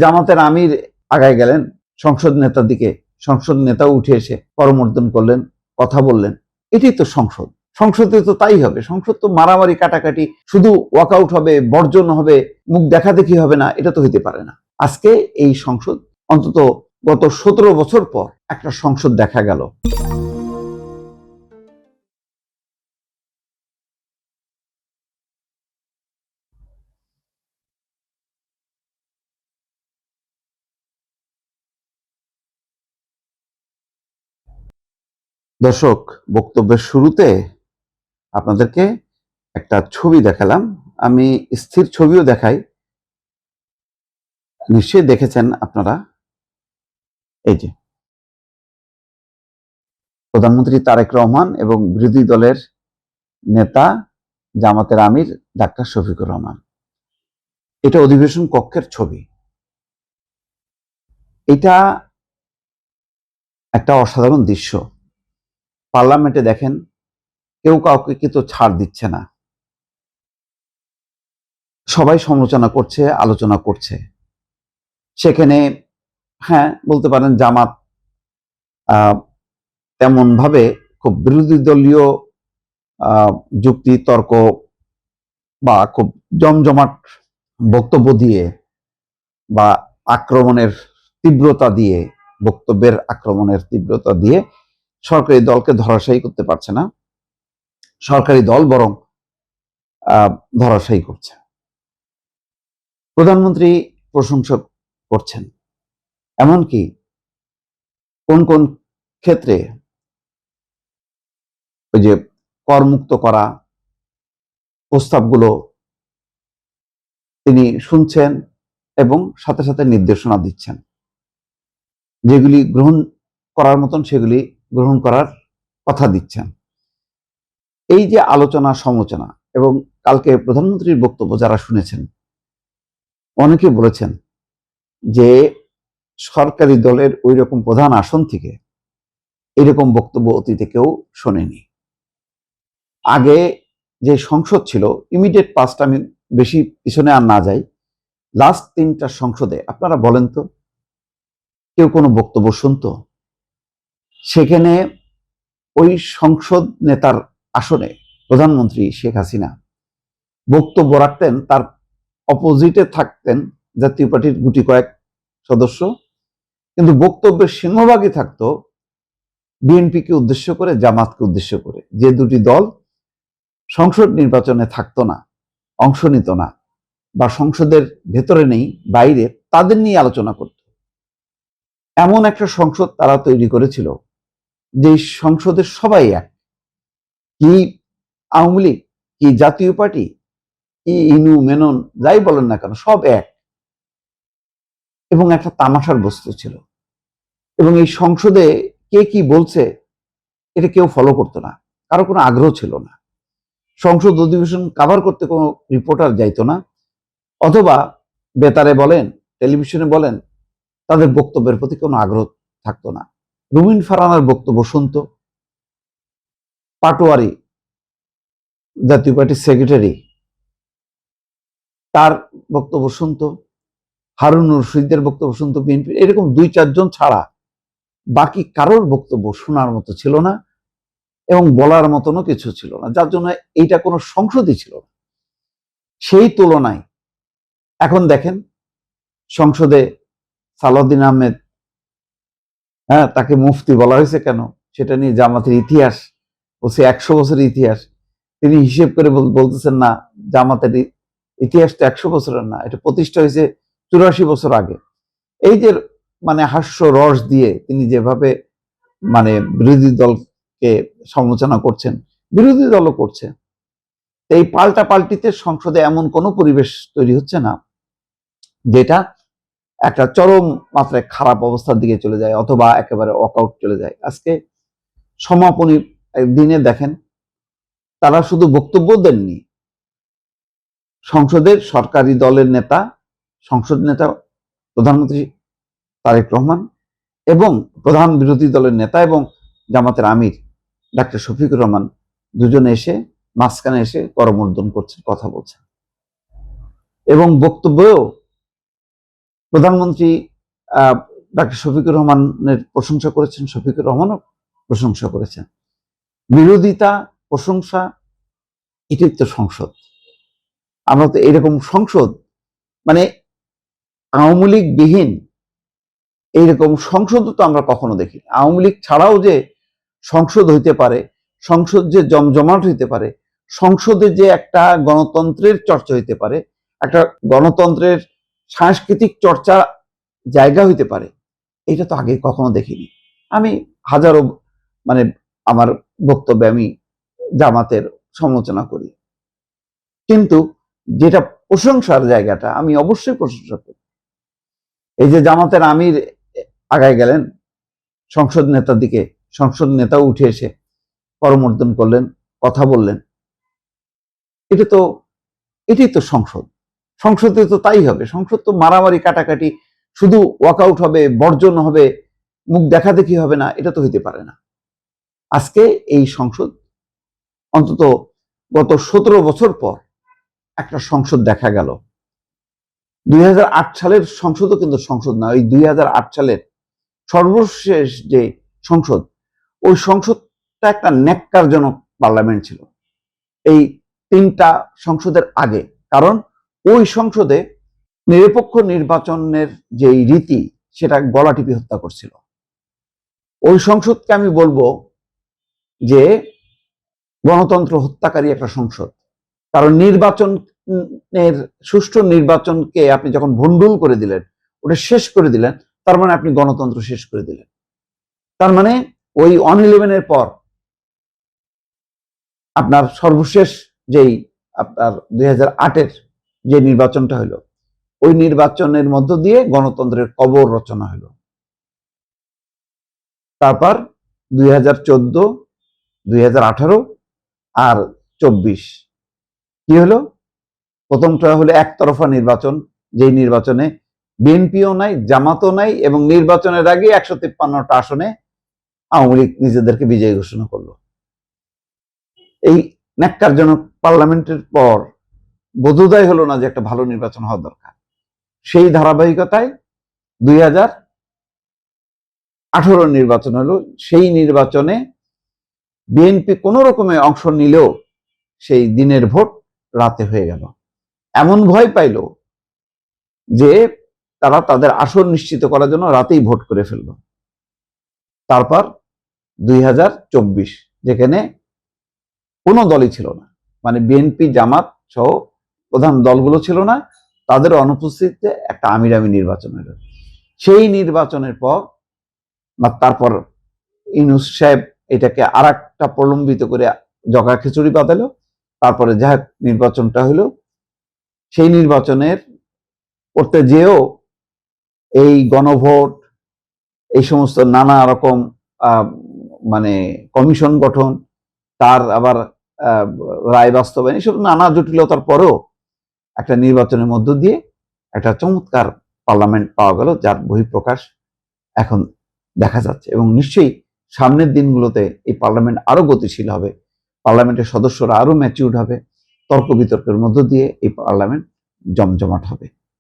জামাতের আমির আগায় গেলেন সংসদ নেতার দিকে, সংসদ নেতা উঠে এসে করমর্দন করলেন, কথা বললেন। এটাই তো সংসদ। সংসদে তো তাই হবে। সংসদ তো মারামারি কাটাকাটি, শুধু ওয়াকআউট হবে, বর্জন হবে, মুখ দেখাদেখি হবে না, এটা তো হইতে পারে না। আজকে এই সংসদ অন্তত গত 17 বছর পর একটা সংসদ দেখা গেল। দর্শক, বক্তব্যের শুরুতে আপনাদেরকে একটা ছবি দেখালাম। আমি স্থির ছবিও দেখাই, নিশ্চয়ই দেখেছেন আপনারা। এই যে প্রধানমন্ত্রী তারেক রহমান এবং বিরোধী দলের নেতা জামাতের আমির ডাক্তার শফিকুর রহমান। এটা অধিবেশন কক্ষের ছবি। এটা একটা অসাধারণ দৃশ্য। পার্লামেন্টে দেখেন, কেউ কাউকে কিন্তু ছাড় দিচ্ছে না, সবাই সমালোচনা করছে, আলোচনা করছে। সেখানে হ্যাঁ, বলতে পারেন জামাত তেমন ভাবে খুব বিরোধী দলীয় যুক্তি তর্ক বা খুব জমজমাট বক্তব্য দিয়ে বা আক্রমণের তীব্রতা দিয়ে, বক্তব্যের আক্রমণের তীব্রতা দিয়ে সরকারি দলকে ধরাশায়ী করতে পারছে না। সরকারি দল বরং ধরাশায়ী করছে। প্রধানমন্ত্রী প্রশংসা করছেন, এমনকি কোন কোন ক্ষেত্রে ওই যে করমুক্ত করা প্রস্তাবগুলো তিনি শুনছেন এবং সাথে সাথে নির্দেশনা দিচ্ছেন। যেগুলি গ্রহণ করার মতন সেগুলি গ্রহণ করার কথা দিচ্ছেন। এই যে আলোচনা সমালোচনা, এবং কালকে প্রধানমন্ত্রীর বক্তব্য যারা শুনেছেন, অনেকে বলেছেন যে সরকারি দলের ওই রকম প্রধান আসন থেকে এরকম বক্তব্য অতীতে কেউ শোনেনি। আগে যে সংসদ ছিল, ইমিডিয়েট পাস্ট, আমি বেশি পিছনে আর না যাই, লাস্ট 3টা সংসদে আপনারা বলেন তো কেউ কোনো বক্তব্য শুনতো? সেখানে ওই সংসদ নেতার আসনে প্রধানমন্ত্রী শেখ হাসিনা বক্তব্য রাখতেন, তার অপোজিটে থাকতেন জাতীয় পার্টির গুটি কয়েক সদস্য, কিন্তু বক্তব্যের সিংহভাগই থাকতো বিএনপিকে উদ্দেশ্য করে, জামাতকে উদ্দেশ্য করে, যে দুটি দল সংসদ নির্বাচনে থাকতো না, অংশ নিত না, বা সংসদের ভেতরে নেই, বাইরে, তাদের নিয়ে আলোচনা করত। এমন একটা সংসদ তারা তৈরি করেছিল যে সংসদের সবাই এক, কি আওয়ামী লীগ, কি জাতীয় পার্টি, কি ইনু মেনন, যাই বলেন না কেন, সব এক, এবং একটা তামাশার বস্তু ছিল। এবং এই সংসদে কে কি বলছে এটা কেউ ফলো করতো না, কারো কোনো আগ্রহ ছিল না। সংসদ অধিবেশন কাভার করতে কোনো রিপোর্টার যাইতো না, অথবা বেতারে বলেন, টেলিভিশনে বলেন, তাদের বক্তব্যের প্রতি কোনো আগ্রহ থাকতো না। রুমিন ফারহানার বক্তব্য শুনতো, পাটোয়ারি জাতীয় পার্টির সেক্রেটারি, তার বক্তব্য শুনতো, হারুন রশিদের বক্তব্য শুনতো বিএনপি, এরকম 2-4 জন ছাড়া বাকি কারোর বক্তব্য শোনার মতো ছিল না এবং বলার মতনও কিছু ছিল না, যার জন্য এইটা কোনো সংসদই ছিল না। সেই তুলনায় এখন দেখেন, সংসদে সালাউদ্দিন আহমেদ, হ্যাঁ, তাকে মুফতি বলা হয়েছে কেন, সেটা নিয়ে জামাতের ইতিহাস বলছে 100 বছরের ইতিহাস। তিনি হিসেব করে বলতেছেন না, জামাতের ইতিহাস তো 100 বছরের না, এটা প্রতিষ্ঠা হয়েছে 84 বছর আগে। এই যে মানে হাস্য রস দিয়ে তিনি যেভাবে মানে বিরোধী দলকে সমালোচনা করছেন, বিরোধী দলও করছে, এই পাল্টা পাল্টিতে সংসদে এমন কোনো পরিবেশ তৈরি হচ্ছে না যেটা একটা চরম মাত্রায় খারাপ অবস্থার দিকে চলে যায় অথবা একেবারে ওয়াকআউট চলে যায়। আজকে সমাপনী দিনে দেখেন, তারা শুধু বক্তব্য দেননি, সংসদের সরকারি দলের নেতা, সংসদ নেতা প্রধানমন্ত্রী তারেক রহমান এবং প্রধান বিরোধী দলের নেতা এবং জামাতের আমির ডাক্তার শফিকুর রহমান দুজনে এসে মাঝখানে এসে করমর্দন করছেন, কথা বলছেন, এবং বক্তব্যেও প্রধানমন্ত্রী ডাক্তার শফিকুর রহমানের প্রশংসা করেছেন, শফিকুর রহমানও প্রশংসা করেছেন। বিরোধিতা, প্রশংসা, এটাই তো সংসদ। আমরা তো এরকম সংসদ, মানে আওয়ামী লীগ বিহীন এইরকম সংসদ তো আমরা কখনো দেখি। আওয়ামী লীগ ছাড়াও যে সংসদ হইতে পারে, সংসদ যে জমজমাট হইতে পারে, সংসদে যে একটা গণতন্ত্রের চর্চা হইতে পারে, একটা গণতন্ত্রের সাংস্কৃতিক চর্চা জায়গা হইতে পারে, এটা তো আগে কখনো দেখিনি। আমি হাজারো মানে আমার বক্তব্যে আমি জামাতের সমালোচনা করি, কিন্তু যেটা প্রশংসার জায়গাটা আমি অবশ্যই প্রশংসা করি। এই যে জামাতের আমির আগায় গেলেন সংসদ নেতার দিকে, সংসদ নেতাও উঠে এসে করমর্দন করলেন, কথা বললেন, এটাই তো সংসদ। সংসদে তো তাই হবে। সংসদ তো মারামারি কাটাকাটি, শুধু ওয়াকআউট হবে, বর্জন হবে, মুখ দেখা দেখি হবে না, এটা তো হইতে পারে না। আজকে এই সংসদ অন্তত গত 17 বছর পর একটা সংসদ দেখা গেল। 2008 সালের সংসদও কিন্তু সংসদ না, ওই 2008 সালের সর্বশেষ যে সংসদ, ওই সংসদটা একটা ন্যাক্কারজনক পার্লামেন্ট ছিল এই 3টা সংসদের আগে। কারণ ওই সংসদে নিরপেক্ষ নির্বাচনের যে রীতি, সেটা গলা টিপে হত্যা করছিল। ওই সংসদকে আমি বলবো যে গণতন্ত্র হত্যাকারী একটা সংসদ। কারণ নির্বাচনের সুষ্ঠু নির্বাচনকে আপনি যখন ভণ্ডুল করে দিলেন, ওটা শেষ করে দিলেন, তার মানে আপনি গণতন্ত্র শেষ করে দিলেন। তার মানে ওই 1/11 পর আপনার সর্বশেষ যেই আপনার 2008-এর যে নির্বাচনটা হলো, ওই নির্বাচনের মধ্য দিয়ে গণতন্ত্রের কবর রচনা হলো। তারপর 2014, 2018 আর 24 কি হলো? প্রথমটা হলো একতরফা নির্বাচন, যেই নির্বাচনে বিএনপিও নাই, জামাতও নাই, এবং নির্বাচনের আগে 153টা আসনে আওয়ামী লীগ নিজেদেরকে বিজয়ী ঘোষণা করলো। এই ন্যাক্কারজনক পার্লামেন্টের পর বোধোদয় হলো না যে একটা ভালো নির্বাচন হওয়া দরকার। সেই ধারাবাহিকতায় 2018 নির্বাচন হলো। সেই নির্বাচনে বিএনপি কোনো রকমে অংশ নিলেও সেই দিনের ভোট রাতে হয়ে গেল। এমন ভয় পাইল যে তারা তাদের আসন নিশ্চিত করার জন্য রাতেই ভোট করে ফেলল। তারপর 2024, যেখানে কোনো দলই ছিল না, মানে বিএনপি, জামাত সহ প্রধান দলগুলো ছিল না, তাদের অনুপস্থিতিতে একটা আমিরামি নির্বাচন হলো। সেই নির্বাচনের পর বা তারপর ইউনূস সাহেব এটাকে আর একটা প্রলম্বিত করে জগা খিচুড়ি বাঁধালো। তারপরে যা নির্বাচনটা হলো, সেই নির্বাচনের করতে যেও এই গণভোট, এই সমস্ত নানা রকম মানে কমিশন গঠন, তার আবার রায় বাস্তবায়ন, এসব নানা জটিলতার পরেও একটা নির্বাচনের মধ্য দিয়ে একটা চমৎকার পার্লামেন্ট পাওয়া গেল, যার বহিঃপ্রকাশ এখন দেখা যাচ্ছে। এবং নিশ্চয়ই সামনের দিনগুলোতে এই পার্লামেন্ট আরো গতিশীল হবে, পার্লামেন্টের সদস্যরা আরো ম্যাচিউরড হবে, তর্ক বিতর্কের মধ্য দিয়ে এই পার্লামেন্ট জমজমাট হবে।